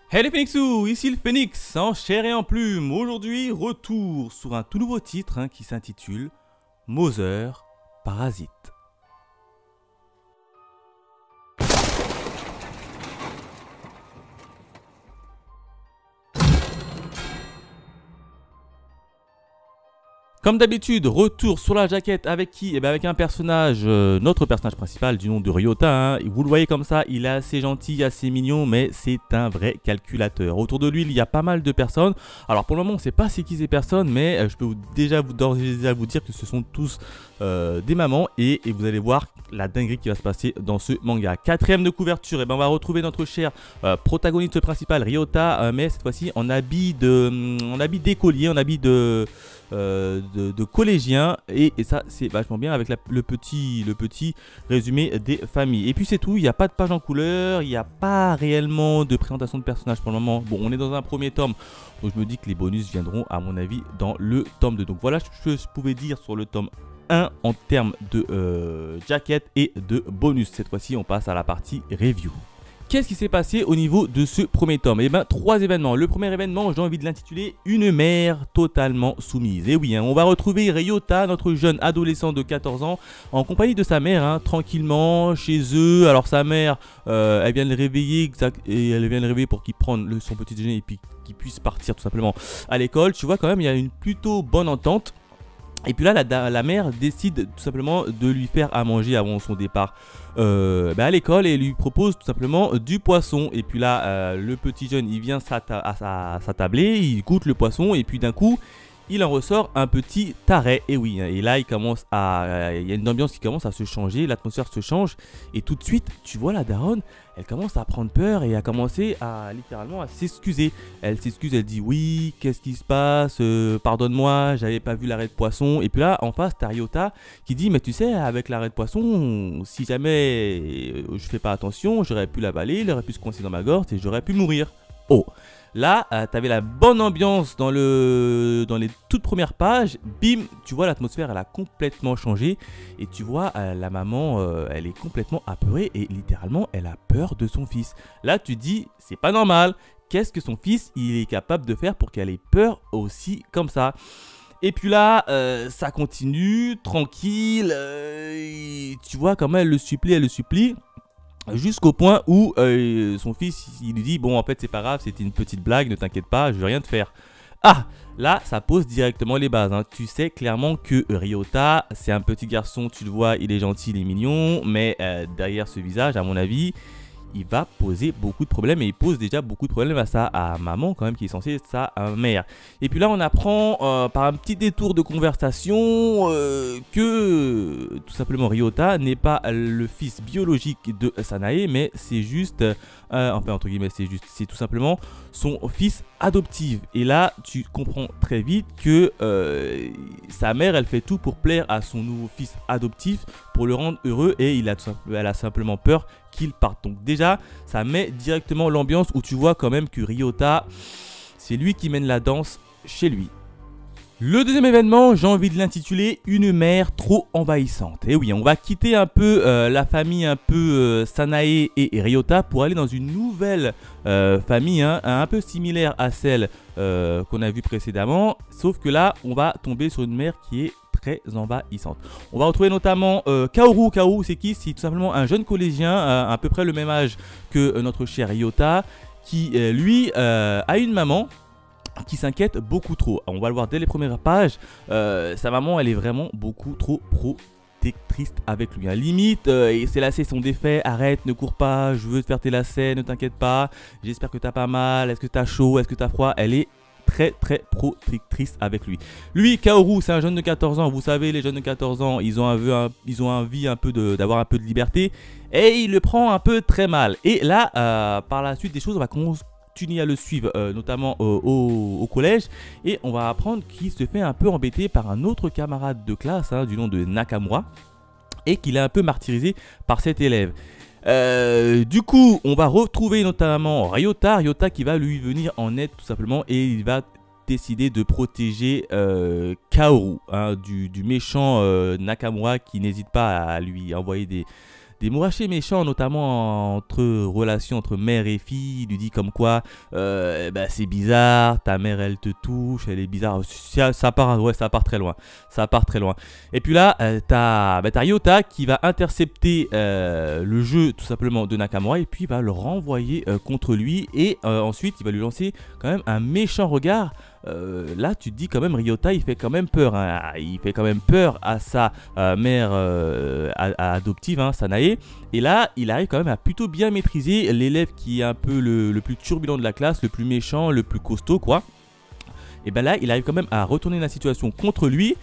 Hey les Phoenixous, ici le Phoenix, en chair et en plume. Aujourd'hui, retour sur un tout nouveau titre qui s'intitule Mother Parasite. Comme d'habitude, retour sur la jaquette avec qui? Eh bien avec un personnage, notre personnage principal du nom de Ryota. Vous le voyez comme ça, il est assez gentil, assez mignon, mais c'est un vrai calculateur. Autour de lui, il y a pas mal de personnes. Alors pour le moment, on ne sait pas c'est qui ces personnes, mais je peux déjà vous dire que ce sont tous des mamans et vous allez voir la dinguerie qui va se passer dans ce manga. Quatrième de couverture, et ben on va retrouver notre cher protagoniste principal Ryota, mais cette fois-ci en habit d'écolier, en habit de collégiens et ça c'est vachement bien avec le petit résumé des familles. Et puis c'est tout, il n'y a pas de page en couleur, il n'y a pas réellement de présentation de personnages pour le moment. Bon, on est dans un premier tome, donc je me dis que les bonus viendront à mon avis dans le tome 2. Donc voilà ce que je pouvais dire sur le tome 1 en termes de jaquette et de bonus. Cette fois-ci on passe à la partie review. Qu'est-ce qui s'est passé au niveau de ce premier tome? Eh bien, 3 événements. Le premier événement, j'ai envie de l'intituler Une mère totalement soumise. Et oui, on va retrouver Ryota, notre jeune adolescent de 14 ans, en compagnie de sa mère, tranquillement, chez eux. Alors sa mère, elle vient le réveiller, et elle vient le réveiller pour qu'il prenne son petit déjeuner et puis qu'il puisse partir tout simplement à l'école. Tu vois quand même, il y a une plutôt bonne entente. Et puis là, la mère décide tout simplement de lui faire à manger avant son départ à l'école et lui propose tout simplement du poisson. Et puis là, le petit jeune, il vient à sa tablée, il goûte le poisson et puis d'un coup, il en ressort un petit taré. Et oui, et là, il y a une ambiance qui commence à se changer, l'atmosphère se change. Et tout de suite, tu vois la daronne, elle commence à prendre peur et à commencer à littéralement à s'excuser. Elle s'excuse, elle dit oui, qu'est-ce qui se passe, pardonne-moi, j'avais pas vu l'arrêt de poisson. Et puis là, en face, t'as Ryota qui dit mais tu sais, avec l'arrêt de poisson, si jamais je fais pas attention, j'aurais pu l'avaler, il aurait pu se coincer dans ma gorge et j'aurais pu mourir. Oh, là, tu avais la bonne ambiance dans les toutes premières pages. Bim, tu vois l'atmosphère, elle a complètement changé. Et tu vois, la maman, elle est complètement apeurée et littéralement, elle a peur de son fils. Là, tu dis, c'est pas normal. Qu'est-ce que son fils, il est capable de faire pour qu'elle ait peur aussi comme ça? Et puis là, ça continue, tranquille. Tu vois comment elle le supplie. Jusqu'au point où son fils, il lui dit, bon en fait c'est pas grave, c'était une petite blague, ne t'inquiète pas, je vais rien te faire. Ah, là ça pose directement les bases, Tu sais clairement que Ryota, c'est un petit garçon, tu le vois, il est gentil, il est mignon, mais derrière ce visage, à mon avis, il va poser beaucoup de problèmes et il pose déjà beaucoup de problèmes à maman quand même qui est censée être sa mère. Et puis là on apprend par un petit détour de conversation que tout simplement Ryota n'est pas le fils biologique de Sanae, mais c'est juste, enfin entre guillemets c'est tout simplement son fils adoptif. Et là tu comprends très vite que sa mère elle fait tout pour plaire à son nouveau fils adoptif pour le rendre heureux et elle a simplement peur qu'il parte. Donc déjà, ça met directement l'ambiance où tu vois quand même que Ryota, c'est lui qui mène la danse chez lui. Le deuxième événement, j'ai envie de l'intituler Une mère trop envahissante. Et oui, on va quitter un peu la famille un peu Sanae et Ryota pour aller dans une nouvelle famille un peu similaire à celle qu'on a vue précédemment. Sauf que là, on va tomber sur une mère qui est très envahissante. On va retrouver notamment Kaoru. Kaoru, c'est qui? C'est tout simplement un jeune collégien à peu près le même âge que notre cher Ryota qui, lui, a une maman qui s'inquiète beaucoup trop. On va le voir dès les premières pages. Sa maman, elle est vraiment beaucoup trop protectrice avec lui. Limite, ses lacets sont défaits. Arrête, ne cours pas. Je veux te faire tes lacets. Ne t'inquiète pas. J'espère que t'as pas mal. Est-ce que t'as chaud? Est-ce que t'as froid? Elle est très protectrice avec lui. Lui, Kaoru, c'est un jeune de 14 ans. Vous savez, les jeunes de 14 ans, ils ont envie d'avoir un peu de liberté. Et il le prend un peu très mal. Et là, par la suite des choses, on va continuer à le suivre, notamment au collège. Et on va apprendre qu'il se fait un peu embêter par un autre camarade de classe du nom de Nakamura. Et qu'il est un peu martyrisé par cet élève. Du coup, on va retrouver notamment Ryota qui va lui venir en aide tout simplement et il va décider de protéger Kaoru du méchant Nakamura qui n'hésite pas à lui envoyer des mots assez méchants, notamment entre relations entre mère et fille. Il lui dit comme quoi c'est bizarre, ta mère elle te touche, elle est bizarre. Ça part très loin. Ça part très loin. Et puis là, t'as Ryota qui va intercepter le jeu tout simplement de Nakamura et puis il va le renvoyer contre lui et ensuite il va lui lancer quand même un méchant regard. Là tu te dis quand même Ryota il fait quand même peur, hein. Il fait quand même peur à sa mère adoptive, hein, Sanae, et là il arrive quand même à plutôt bien maîtriser l'élève qui est un peu le plus turbulent de la classe, le plus méchant, le plus costaud quoi. Et ben là il arrive quand même à retourner la situation contre lui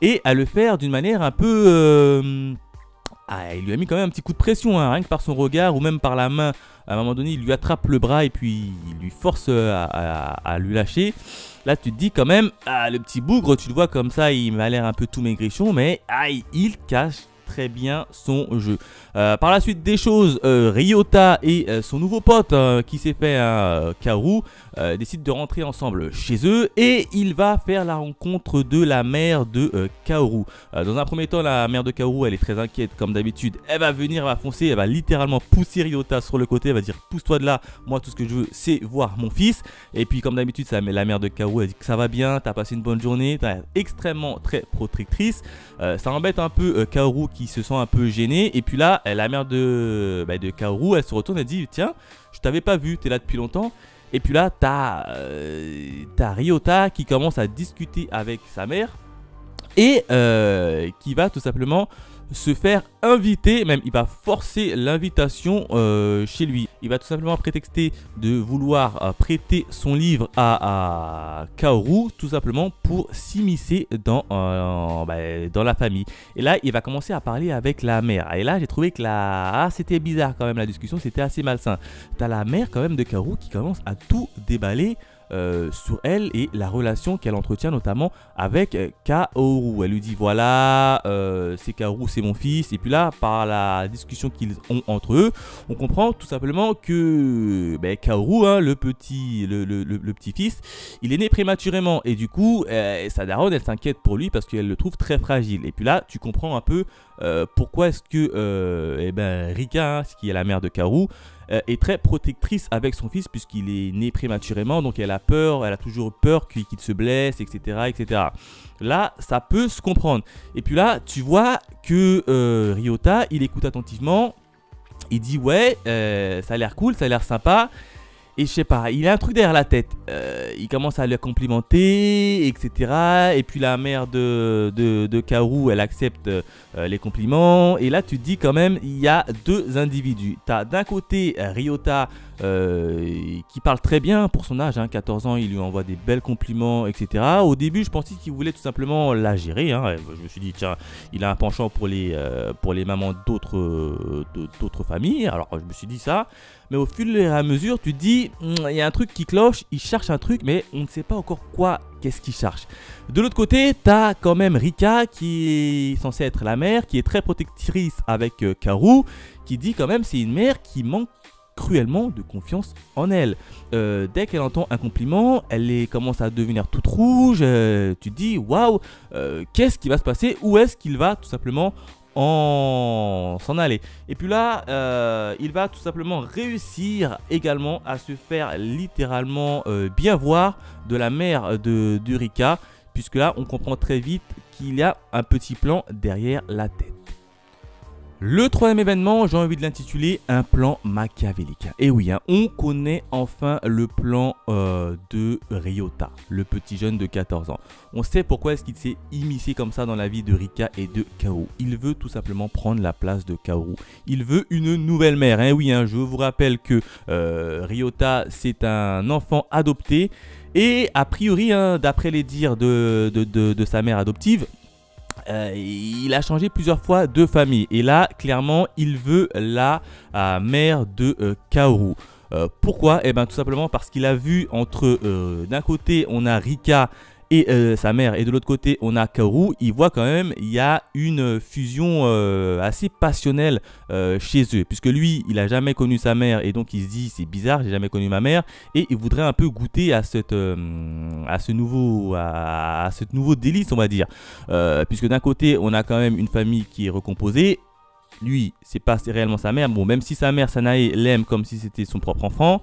et à le faire d'une manière un peu il lui a mis quand même un petit coup de pression, hein, rien que par son regard ou même par la main. À un moment donné, il lui attrape le bras et puis il lui force à lui lâcher. Là, tu te dis quand même, le petit bougre, tu le vois comme ça, il m'a l'air un peu tout maigrichon, mais il cache très bien son jeu. Par la suite des choses, Ryota et son nouveau pote qui s'est fait Kaoru décident de rentrer ensemble chez eux et il va faire la rencontre de la mère de Kaoru. Dans un premier temps, la mère de Kaoru elle est très inquiète comme d'habitude. Elle va venir, elle va foncer, elle va littéralement pousser Ryota sur le côté, elle va dire pousse-toi de là, moi tout ce que je veux c'est voir mon fils. Et puis comme d'habitude la mère de Kaoru elle dit que ça va bien, t'as passé une bonne journée, t'es extrêmement très protectrice. Ça embête un peu Kaoru qui se sent un peu gêné et puis là la mère de Kaoru elle se retourne et dit tiens je t'avais pas vu, t'es là depuis longtemps. Et puis là t'as Ryota qui commence à discuter avec sa mère et qui va tout simplement se faire inviter, même il va forcer l'invitation chez lui. Il va tout simplement prétexter de vouloir prêter son livre à Kaoru, tout simplement pour s'immiscer dans la famille. Et là, il va commencer à parler avec la mère. Et là, j'ai trouvé que c'était bizarre quand même la discussion, c'était assez malsain. T'as la mère quand même de Kaoru qui commence à tout déballer sur elle et la relation qu'elle entretient notamment avec Kaoru. Elle lui dit voilà, c'est Kaoru, c'est mon fils. Et puis là, par la discussion qu'ils ont entre eux, on comprend tout simplement que Kaoru, hein, le petit-fils, il est né prématurément. Et du coup, sa daronne, elle s'inquiète pour lui parce qu'elle le trouve très fragile. Et puis là, tu comprends un peu pourquoi est-ce que Rika, hein, qui est la mère de Kaoru, est très protectrice avec son fils puisqu'il est né prématurément, donc elle a peur, elle a toujours peur qu'il se blesse, etc., etc. Là, ça peut se comprendre. Et puis là, tu vois que Ryota, il écoute attentivement, il dit ouais, ça a l'air cool, ça a l'air sympa. Et je sais pas, il a un truc derrière la tête. Il commence à le complimenter, etc. Et puis la mère de Kaoru, elle accepte les compliments. Et là, tu te dis quand même, il y a deux individus. Tu as d'un côté Ryota qui parle très bien pour son âge, hein, 14 ans, il lui envoie des belles compliments, etc. Au début, je pensais qu'il voulait tout simplement la gérer. Hein. Je me suis dit, tiens, il a un penchant pour les mamans d'autres familles. Alors, je me suis dit ça. Mais au fur et à mesure, tu te dis, il y a un truc qui cloche, il cherche un truc, mais on ne sait pas encore quoi, qu'est-ce qu'il cherche. De l'autre côté, tu as quand même Rika, qui est censée être la mère, qui est très protectrice avec Kaoru, qui dit quand même c'est une mère qui manque cruellement de confiance en elle. Dès qu'elle entend un compliment, elle commence à devenir toute rouge. Tu te dis, waouh, qu'est-ce qui va se passer? Où est-ce qu'il va tout simplement s'en aller? Et puis là il va tout simplement réussir également à se faire littéralement bien voir de la mère de Rika, puisque là on comprend très vite qu'il y a un petit plan derrière la tête. Le troisième événement, j'ai envie de l'intituler un plan machiavélique. Et oui, hein, on connaît enfin le plan de Ryota, le petit jeune de 14 ans. On sait pourquoi est-ce qu'il s'est immiscé comme ça dans la vie de Rika et de Kaoru. Il veut tout simplement prendre la place de Kaoru. Il veut une nouvelle mère. Et oui, hein, je vous rappelle que Ryota, c'est un enfant adopté. Et a priori, hein, d'après les dires de sa mère adoptive, il a changé plusieurs fois de famille. Et là, clairement, il veut la mère de Kaoru. Pourquoi? Eh bien, tout simplement parce qu'il a vu entre, d'un côté, on a Rika et sa mère, et de l'autre côté, on a Kaoru. Il voit quand même, il y a une fusion assez passionnelle chez eux. Puisque lui, il n'a jamais connu sa mère, et donc il se dit, c'est bizarre, j'ai jamais connu ma mère. Et il voudrait un peu goûter à ce nouveau délice, on va dire. Puisque d'un côté, on a quand même une famille qui est recomposée. lui, c'est pas réellement sa mère. Bon, même si sa mère, Sanae, l'aime comme si c'était son propre enfant,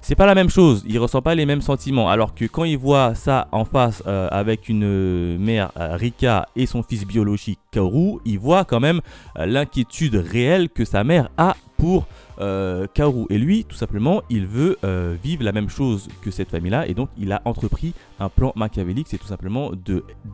c'est pas la même chose. Il ressent pas les mêmes sentiments. Alors que quand il voit ça en face avec une mère, Rika, et son fils biologique, Kaoru, il voit quand même l'inquiétude réelle que sa mère a pour Kaoru. Et lui, tout simplement, il veut vivre la même chose que cette famille-là. Et donc, il a entrepris un plan machiavélique. C'est tout simplement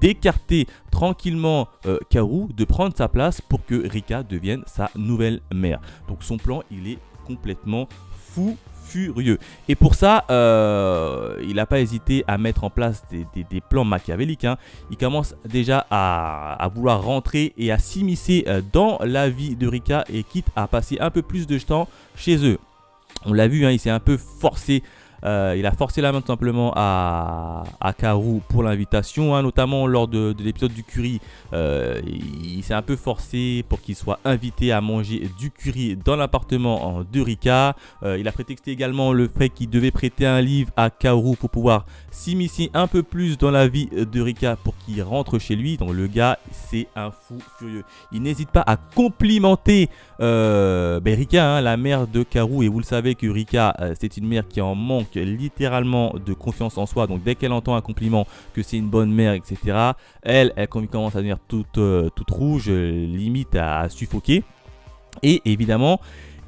d'écarter tranquillement Kaoru, de prendre sa place pour que Rika devienne sa nouvelle mère. Donc, son plan, il est complètement fou furieux. Et pour ça, il n'a pas hésité à mettre en place des plans machiavéliques. Hein. Il commence déjà à vouloir rentrer et à s'immiscer dans la vie de Rika et quitte à passer un peu plus de temps chez eux. On l'a vu, hein, il s'est un peu forcé. Il a forcé la main tout simplement à Kaoru pour l'invitation, hein, notamment lors de l'épisode du curry. Il s'est un peu forcé pour qu'il soit invité à manger du curry dans l'appartement de Rika. Il a prétexté également le fait qu'il devait prêter un livre à Kaoru pour pouvoir s'immiscer un peu plus dans la vie de Rika pour qu'il rentre chez lui. Donc le gars, c'est un fou furieux. Il n'hésite pas à complimenter Rika, hein, la mère de Kaoru. Et vous le savez que Rika, c'est une mère qui en manque littéralement de confiance en soi. Donc dès qu'elle entend un compliment que c'est une bonne mère, etc., elle commence à devenir toute rouge, limite à suffoquer. Et évidemment,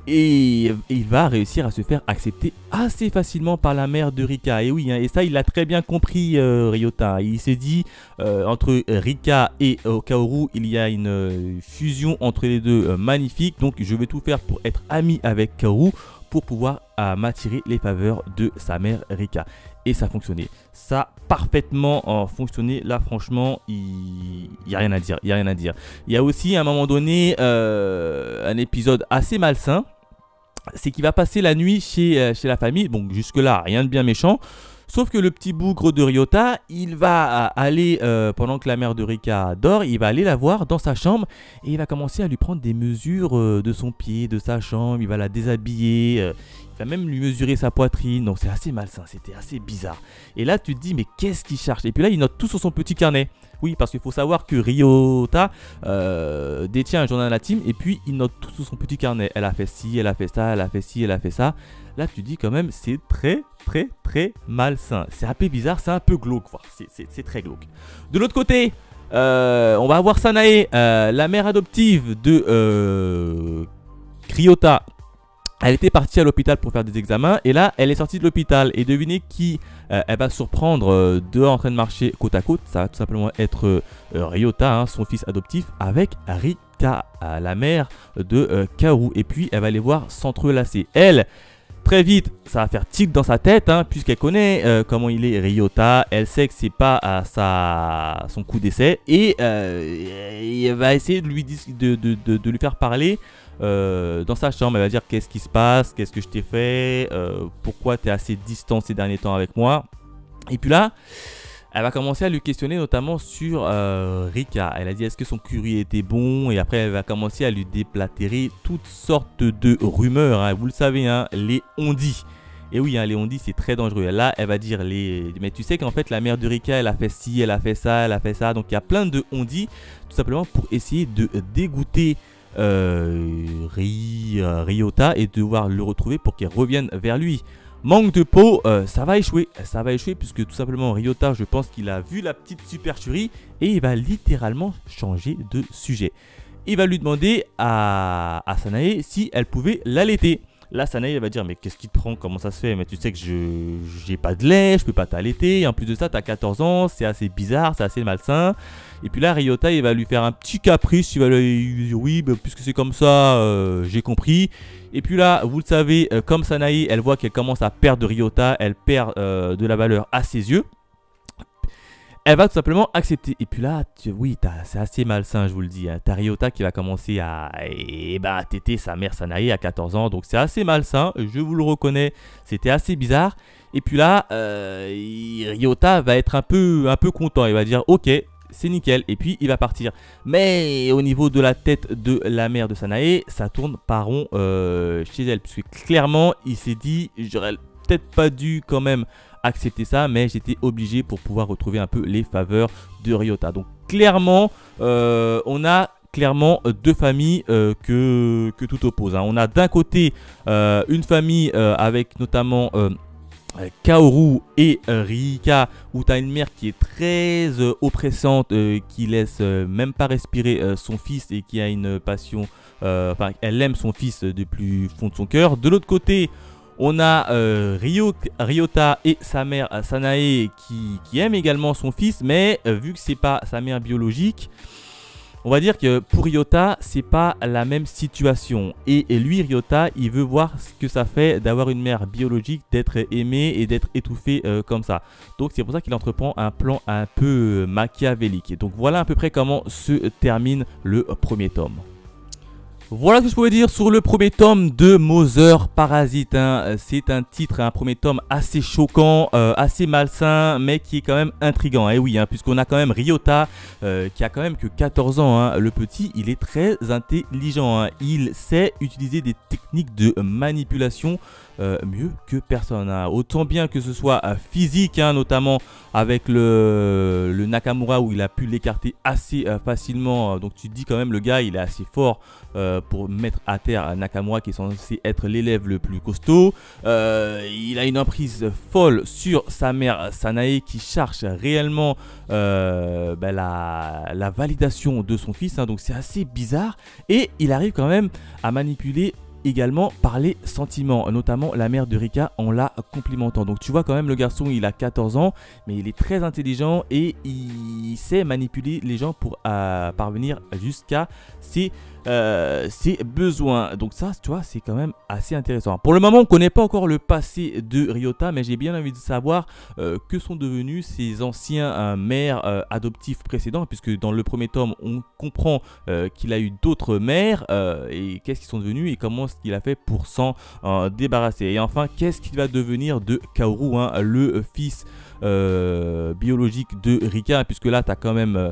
il va réussir à se faire accepter assez facilement par la mère de Rika. Et oui, hein, et ça il l'a très bien compris, Ryota. Il s'est dit entre Rika et Kaoru, il y a une fusion entre les deux magnifique. Donc je vais tout faire pour être ami avec Kaoru pour pouvoir m'attirer les faveurs de sa mère Rika. Et ça a fonctionné. Ça a parfaitement fonctionné. Là, franchement, il n'y a rien à dire. Il n'y a rien à dire. Il y a aussi, à un moment donné, un épisode assez malsain. C'est qu'il va passer la nuit chez la famille. Bon, jusque-là, rien de bien méchant. Sauf que le petit bougre de Ryota, il va aller, pendant que la mère de Rika dort, il va aller la voir dans sa chambre et il va commencer à lui prendre des mesures de son pied, de sa chambre, il va la déshabiller, il va même lui mesurer sa poitrine, donc c'est assez malsain, c'était assez bizarre. Et là tu te dis mais qu'est-ce qu'il cherche? Et puis là il note tout sur son petit carnet. Oui, parce qu'il faut savoir que Ryota détient un journal intime et puis il note tout sur son petit carnet. Elle a fait ci, elle a fait ça, elle a fait ci, elle a fait ça. Là, tu dis quand même, c'est très malsain. C'est un peu bizarre, c'est un peu glauque. C'est très glauque. De l'autre côté, on va avoir Sanae, la mère adoptive de Ryota. Elle était partie à l'hôpital pour faire des examens et là, elle est sortie de l'hôpital. Et devinez qui elle va surprendre dehors en train de marcher côte à côte. Ça va tout simplement être Ryota, hein, son fils adoptif, avec Rika, la mère de Kaoru. Et puis, elle va les voir s'entrelacer. Elle, très vite, ça va faire tic dans sa tête, hein, puisqu'elle connaît comment il est Ryota. Elle sait que c'est pas son coup d'essai. Et elle va essayer de lui faire parler dans sa chambre. Elle va dire qu'est-ce qui se passe, qu'est-ce que je t'ai fait, pourquoi tu es assez distant ces derniers temps avec moi. Et puis là, elle va commencer à lui questionner notamment sur Rika. Elle a dit est-ce que son curry était bon, et après elle va commencer à lui déplatérer toutes sortes de rumeurs, hein. Vous le savez, hein, les on-dit. Et oui, hein, les on-dit c'est très dangereux. Là, elle va dire mais tu sais qu'en fait la mère de Rika, elle a fait ci, elle a fait ça, elle a fait ça. Donc il y a plein de on-dit, tout simplement pour essayer de dégoûter Ryota et devoir le retrouver pour qu'elle revienne vers lui. Manque de peau, ça va échouer. Ça va échouer puisque tout simplement Ryota, je pense qu'il a vu la petite supercherie et il va littéralement changer de sujet. Il va lui demander à Sanae si elle pouvait l'allaiter. Là, Sanae, elle va dire mais qu'est-ce qui te prend? Comment ça se fait? Mais tu sais que j'ai pas de lait, je peux pas t'allaiter. En plus de ça, tu as 14 ans, c'est assez bizarre, c'est assez malsain. Et puis là, Ryota, il va lui faire un petit caprice. Il va lui dire oui, bah, puisque c'est comme ça, j'ai compris. Et puis là, vous le savez, comme Sanae, elle voit qu'elle commence à perdre de Ryota, elle perd de la valeur à ses yeux. Elle va tout simplement accepter. Et puis là, oui, c'est assez malsain, je vous le dis. Hein. T'as Ryota qui va commencer à téter sa mère Sanae à 14 ans. Donc c'est assez malsain, je vous le reconnais. C'était assez bizarre. Et puis là, Ryota va être un peu content. Il va dire ok, c'est nickel. Et puis il va partir. Mais au niveau de la tête de la mère de Sanae, ça tourne pas rond chez elle. Puisque clairement, il s'est dit, j'aurais peut-être pas dû quand même accepter ça, mais j'étais obligé pour pouvoir retrouver un peu les faveurs de Ryota. Donc clairement, on a clairement deux familles que tout oppose, hein. On a d'un côté une famille avec notamment Kaoru et Rika, où tu as une mère qui est très oppressante, qui laisse même pas respirer son fils et qui a une passion, enfin elle aime son fils du plus fond de son cœur. De l'autre côté, on a Ryota et sa mère Sanae qui aiment également son fils, mais vu que c'est pas sa mère biologique, on va dire que pour Ryota, c'est pas la même situation. Et lui, Ryota, il veut voir ce que ça fait d'avoir une mère biologique, d'être aimé et d'être étouffé comme ça. Donc c'est pour ça qu'il entreprend un plan un peu machiavélique. Et donc voilà à peu près comment se termine le premier tome. Voilà ce que je pouvais dire sur le premier tome de Mother Parasite, hein. C'est un titre, un premier tome assez choquant, assez malsain, mais qui est quand même intriguant. Et oui, hein, puisqu'on a quand même Ryota, qui a quand même que 14 ans. Hein. Le petit, il est très intelligent. Hein. Il sait utiliser des techniques de manipulation mieux que personne. Hein. Autant bien que ce soit physique, hein, notamment avec le Nakamura où il a pu l'écarter assez facilement. Donc tu te dis quand même le gars, il est assez fort pour mettre à terre Nakamura qui est censé être l'élève le plus costaud. Il a une emprise folle sur sa mère Sanae qui cherche réellement la validation de son fils, hein, donc c'est assez bizarre et il arrive quand même à manipuler également par les sentiments, notamment la mère de Rika en la complimentant. Donc tu vois quand même le garçon, il a 14 ans, mais il est très intelligent et il sait manipuler les gens pour parvenir jusqu'à ses besoins. Donc ça, tu vois, c'est quand même assez intéressant. Pour le moment, on ne connaît pas encore le passé de Ryota, mais j'ai bien envie de savoir que sont devenus ses anciens mères adoptifs précédents, puisque dans le premier tome, on comprend qu'il a eu d'autres mères et qu'est-ce qu'ils sont devenus et comment ce qu'il a fait pour s'en débarrasser. Et enfin, qu'est-ce qu'il va devenir de Kaoru, hein, le fils biologique de Rika, puisque là, tu as quand même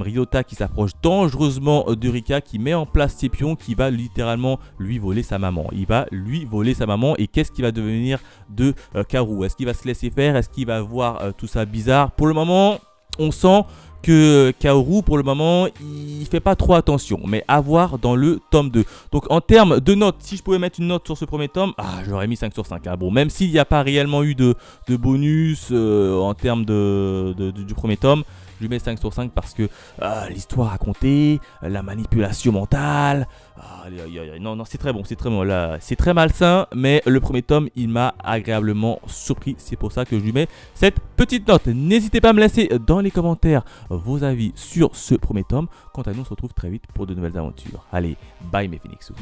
Ryota qui s'approche dangereusement de Rika, qui met en place ses pions, qui va littéralement lui voler sa maman. Il va lui voler sa maman et qu'est-ce qui va devenir de Kaoru? Est-ce qu'il va se laisser faire? Est-ce qu'il va voir tout ça bizarre? Pour le moment, on sent que Kaoru, pour le moment, il fait pas trop attention, mais à voir dans le tome 2. Donc en termes de notes, si je pouvais mettre une note sur ce premier tome, j'aurais mis 5 sur 5. Hein. Bon, même s'il n'y a pas réellement eu de bonus en termes du premier tome, je lui mets 5 sur 5 parce que l'histoire racontée, la manipulation mentale, non, c'est très bon, c'est très bon. Là, c'est très malsain, mais le premier tome, il m'a agréablement surpris. C'est pour ça que je lui mets cette petite note. N'hésitez pas à me laisser dans les commentaires vos avis sur ce premier tome. Quant à nous, on se retrouve très vite pour de nouvelles aventures. Allez, bye mes Phoenixous.